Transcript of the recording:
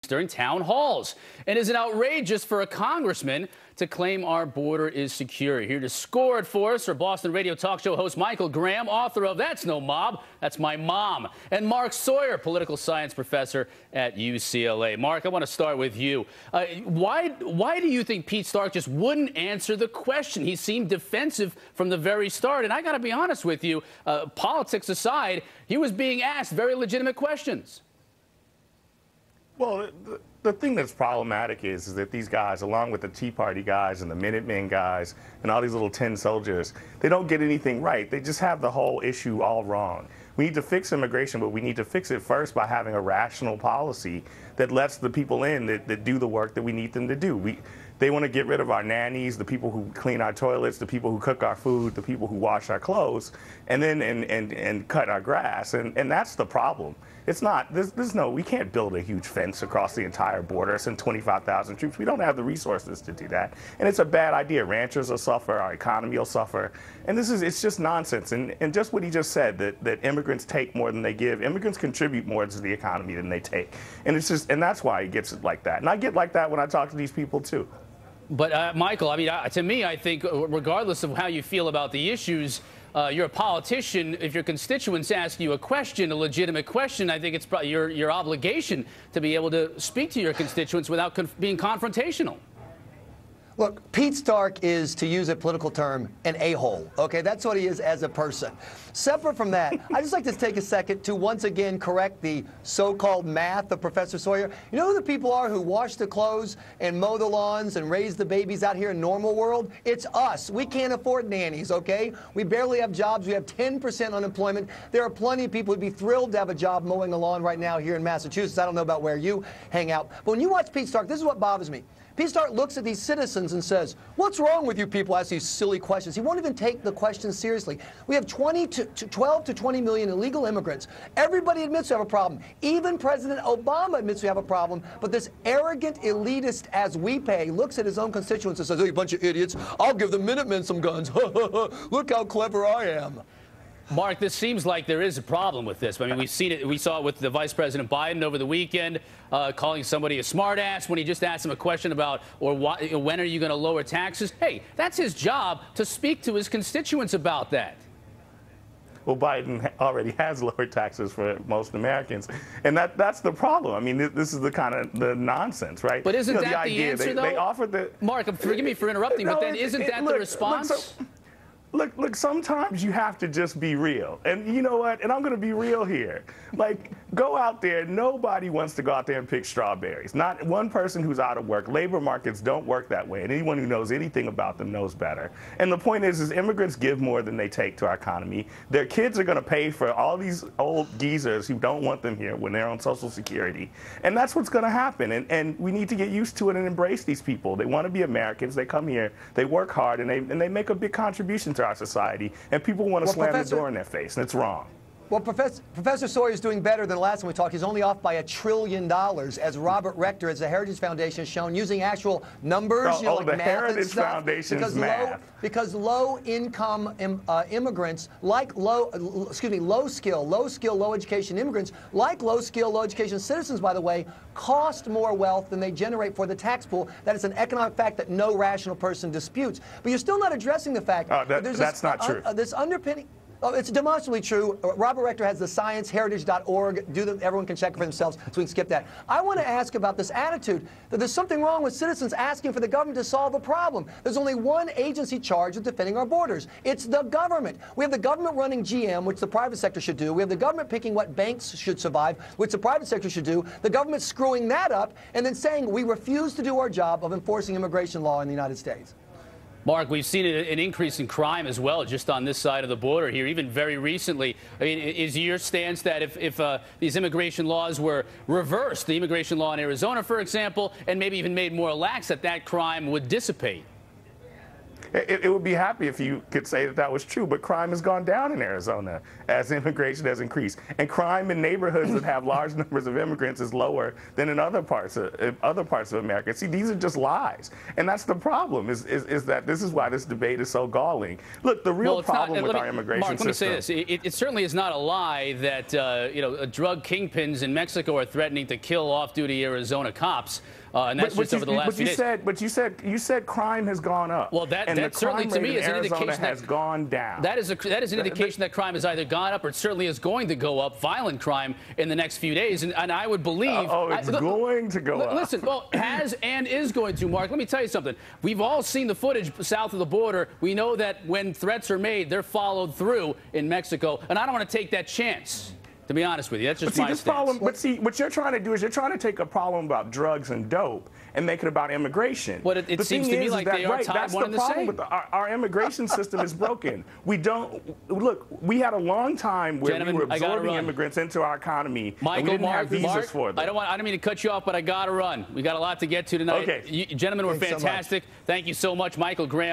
during town halls. And is it outrageous for a congressman to claim our border is secure? Here to score it for us are Boston radio talk show host Michael Graham, author of That's No Mob, That's My Mom, and Mark Sawyer, political science professor at UCLA. Mark, I want to start with you. Why do you think Pete Stark just wouldn't answer the question? He seemed defensive from the very start. And I got to be honest with you, politics aside, he was being asked very legitimate questions. Well, the thing that's problematic is that these guys, along with the Tea Party guys and the Minutemen guys and all these little tin soldiers, they don't get anything right. They just have the whole issue all wrong. We need to fix immigration, but we need to fix it first by having a rational policy that lets the people in that do the work that we need them to do. They want to get rid of our nannies, the people who clean our toilets, the people who cook our food, the people who wash our clothes, and then and cut our grass. And that's the problem. It's not, we can't build a huge fence across the entire border, send 25,000 troops. We don't have the resources to do that. And it's a bad idea. Ranchers will suffer, our economy will suffer. And it's just nonsense. And just what he just said, that immigrants take more than they give. Immigrants contribute more to the economy than they take. And and that's why he gets it like that. And I get like that when I talk to these people too. But Michael, I mean, to me, I think regardless of how you feel about the issues, you're a politician. If your constituents ask you a question, a legitimate question, I think it's probably your obligation to be able to speak to your constituents without being confrontational. Look, Pete Stark is, to use a political term, an a-hole. Okay, that's what he is as a person. Separate from that, I'd just like to take a second to once again correct the so-called math of Professor Sawyer. You know who the people are who wash the clothes and mow the lawns and raise the babies out here in normal world? It's us. We can't afford nannies, okay? We barely have jobs. We have 10% unemployment. There are plenty of people who'd be thrilled to have a job mowing the lawn right now here in Massachusetts. I don't know about where you hang out. But when you watch Pete Stark, this is what bothers me. Pete Stark looks at these citizens and says, what's wrong with you people? Ask these silly questions. He won't even take the questions seriously. We have 12 to 20 million illegal immigrants. Everybody admits we have a problem. Even President Obama admits we have a problem. But this arrogant elitist, as we pay, looks at his own constituents and says, oh, you bunch of idiots, I'll give the Minutemen some guns. Look how clever I am. Mark, this seems like there is a problem with this. I mean, we saw it with the Vice President Biden over the weekend, calling somebody a smartass when he just asked him a question about, when are you going to lower taxes? Hey, that's his job to speak to his constituents about that. Well, Biden already has lowered taxes for most Americans, and that's the problem. I mean, this is the kind of the nonsense, right? But isn't that the answer, though? They offered the Mark, forgive me for interrupting, but then isn't that the response? Look, sometimes you have to just be real. And you know what? And I'm going to be real here. Like, go out there. Nobody wants to go out there and pick strawberries. Not one person who's out of work. Labor markets don't work that way. And anyone who knows anything about them knows better. And the point is immigrants give more than they take to our economy. Their kids are going to pay for all these old geezers who don't want them here when they're on Social Security. And that's what's going to happen. And we need to get used to it and embrace these people. They want to be Americans. They come here. They work hard. And they make a big contribution to our society, and people want to slam the door in their face, and it's wrong. Well, Professor Sawyer is doing better than the last time we talked. He's only off by $1 trillion, as Robert Rector, as the Heritage Foundation, has shown, using actual numbers. Like the math Heritage Foundation's math. Because low-income immigrants, like low-skill, low-education immigrants, like low-skill, low-education citizens, by the way, cost more wealth than they generate for the tax pool. That is an economic fact that no rational person disputes. But you're still not addressing the fact that there's that's not true. This underpinning. Oh, it's demonstrably true. Robert Rector has the scienceheritage.org. Everyone can check it for themselves, so we can skip that. I want to ask about this attitude that there's something wrong with citizens asking for the government to solve a problem. There's only one agency charged with defending our borders. It's the government. We have the government running GM, which the private sector should do. We have the government picking what banks should survive, which the private sector should do. The government screwing that up and then saying we refuse to do our job of enforcing immigration law in the United States. Mark, we've seen an increase in crime as well, just on this side of the border here, even very recently. I mean, is your stance that if these immigration laws were reversed, the immigration law in Arizona, for example, and maybe even made more lax, that crime would dissipate? It would be happy if you could say that that was true, but crime has gone down in Arizona as immigration has increased. And crime in neighborhoods that have large numbers of immigrants is lower than in other parts of America. See, these are just lies. And that's the problem, is that this is why this debate is so galling. Look, the real problem with our immigration system. Mark, let me say this. It certainly is not a lie that drug kingpins in Mexico are threatening to kill off-duty Arizona cops. And that's just over the last few days. But you said crime has gone up. Well, that certainly to me is an indication that has gone down. That is an indication that crime has either gone up or it certainly is going to go up, violent crime, in the next few days. And I would believe. It's going to go up. Listen, well, has and is going to, Mark. Let me tell you something. We've all seen the footage south of the border. We know that when threats are made, they're followed through in Mexico. And I don't want to take that chance. To be honest with you, that's just my stance. But see, what you're trying to do is you're trying to take a problem about drugs and dope and make it about immigration. But it seems to me like they are tied one and the same. That's the problem with our immigration system is broken. We had a long time where we were absorbing immigrants into our economy, and we didn't have visas for them. I don't mean to cut you off, but I got to run. We got a lot to get to tonight. Okay. Gentlemen were fantastic. Thank you so much, Michael Graham.